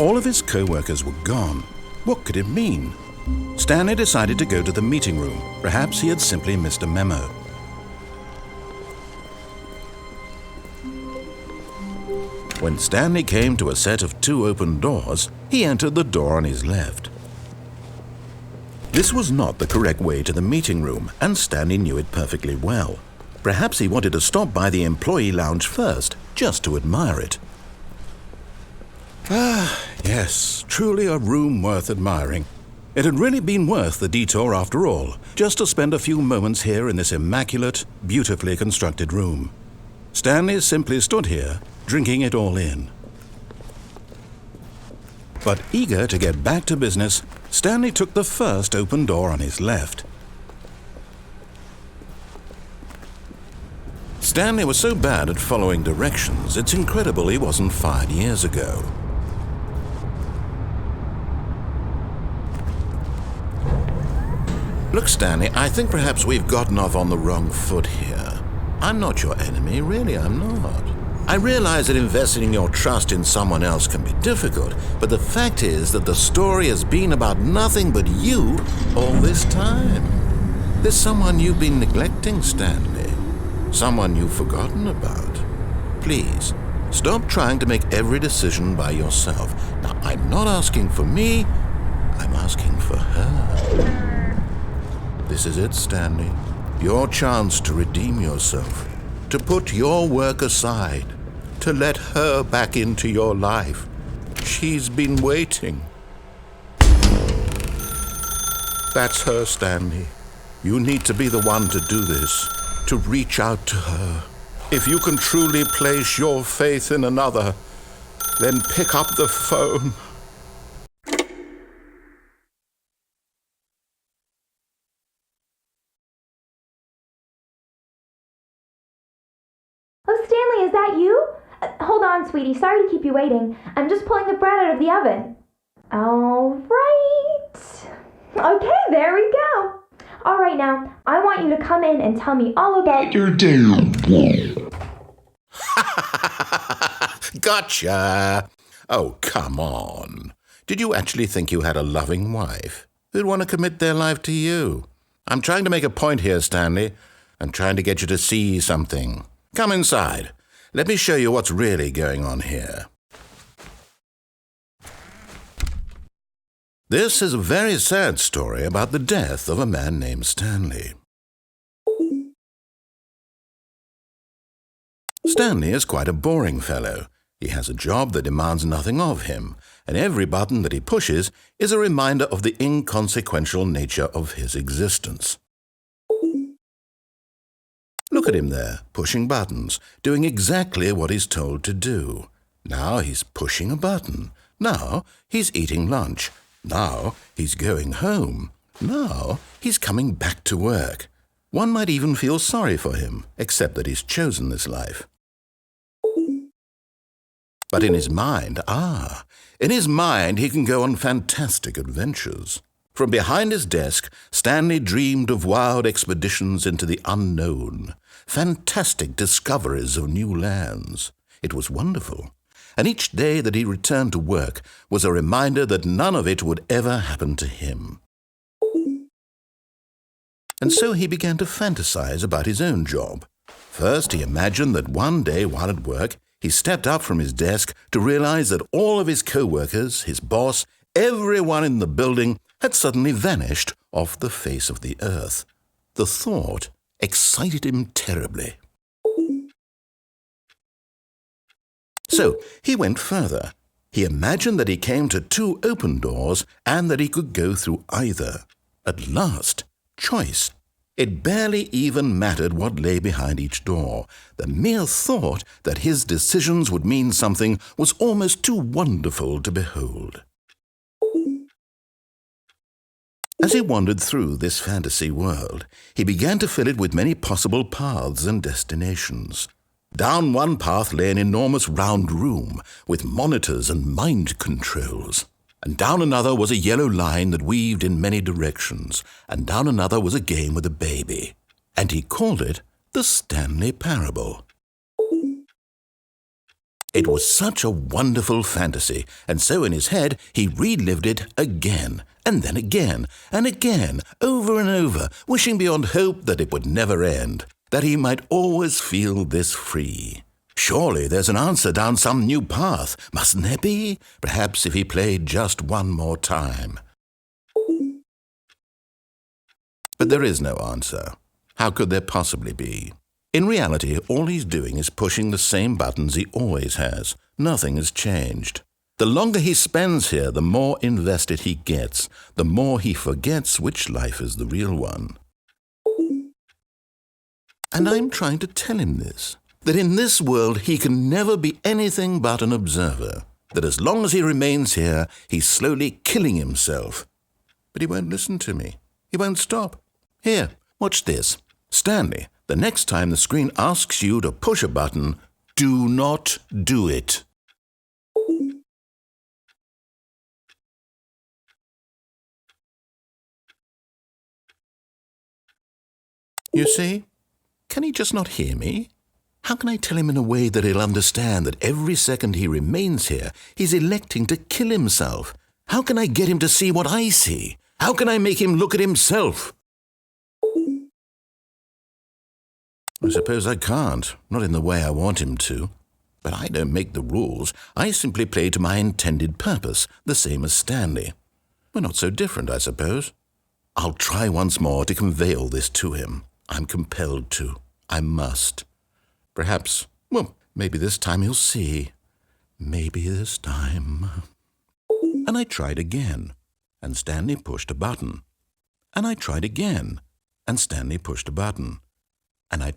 All of his co-workers were gone. What could it mean? Stanley decided to go to the meeting room. Perhaps he had simply missed a memo. When Stanley came to a set of 2 open doors, he entered the door on his left. This was not the correct way to the meeting room, and Stanley knew it perfectly well. Perhaps he wanted to stop by the employee lounge first, just to admire it. Ah, yes, truly a room worth admiring. It had really been worth the detour after all, just to spend a few moments here in this immaculate, beautifully constructed room. Stanley simply stood here, drinking it all in. But eager to get back to business, Stanley took the first open door on his left. Stanley was so bad at following directions, it's incredible he wasn't fired years ago. Look, Stanley, I think perhaps we've gotten off on the wrong foot here. I'm not your enemy, really, I'm not. I realize that investing your trust in someone else can be difficult, but the fact is that the story has been about nothing but you all this time. There's someone you've been neglecting, Stanley. Someone you've forgotten about. Please, stop trying to make every decision by yourself. Now, I'm not asking for me, I'm asking for her. This is it, Stanley. Your chance to redeem yourself. To put your work aside, to let her back into your life. She's been waiting. That's her, Stanley. You need to be the one to do this, to reach out to her. If you can truly place your faith in another, then pick up the phone. Oh, Stanley, is that you? Hold on, sweetie. Sorry to keep you waiting. I'm just pulling the bread out of the oven. All right. Okay, there we go. All right, now, I want you to come in and tell me all about your day. Gotcha. Oh, come on. Did you actually think you had a loving wife who'd want to commit their life to you? I'm trying to make a point here, Stanley. I'm trying to get you to see something. Come inside. Let me show you what's really going on here. This is a very sad story about the death of a man named Stanley. Stanley is quite a boring fellow. He has a job that demands nothing of him, and every button that he pushes is a reminder of the inconsequential nature of his existence. Look at him there, pushing buttons, doing exactly what he's told to do. Now he's pushing a button. Now he's eating lunch. Now he's going home. Now he's coming back to work. One might even feel sorry for him, except that he's chosen this life. But in his mind, he can go on fantastic adventures. From behind his desk, Stanley dreamed of wild expeditions into the unknown, fantastic discoveries of new lands. It was wonderful, and each day that he returned to work was a reminder that none of it would ever happen to him. And so he began to fantasize about his own job. First, he imagined that one day while at work, he stepped up from his desk to realize that all of his co-workers, his boss, everyone in the building had suddenly vanished off the face of the earth. The thought excited him terribly. So he went further. He imagined that he came to 2 open doors and that he could go through either. At last, choice. It barely even mattered what lay behind each door. The mere thought that his decisions would mean something was almost too wonderful to behold. As he wandered through this fantasy world, he began to fill it with many possible paths and destinations. Down one path lay an enormous round room with monitors and mind controls. And down another was a yellow line that weaved in many directions. And down another was a game with a baby. And he called it the Stanley Parable. It was such a wonderful fantasy, and so in his head he relived it again, and then again, and again, over and over, wishing beyond hope that it would never end, that he might always feel this free. Surely there's an answer down some new path, mustn't there be? Perhaps if he played just one more time. But there is no answer. How could there possibly be? In reality, all he's doing is pushing the same buttons he always has. Nothing has changed. The longer he spends here, the more invested he gets, the more he forgets which life is the real one. And I'm trying to tell him this, that in this world he can never be anything but an observer, that as long as he remains here, he's slowly killing himself. But he won't listen to me. He won't stop. Here, watch this. Stanley, the next time the screen asks you to push a button, do not do it. You see? Can he just not hear me? How can I tell him in a way that he'll understand that every second he remains here, he's electing to kill himself? How can I get him to see what I see? How can I make him look at himself? I suppose I can't, not in the way I want him to. But I don't make the rules. I simply play to my intended purpose, the same as Stanley. We're not so different, I suppose. I'll try once more to convey all this to him. I'm compelled to. I must. Perhaps, well, maybe this time he'll see. Maybe this time. And I tried again, and Stanley pushed a button. And I tried again, and Stanley pushed a button. And I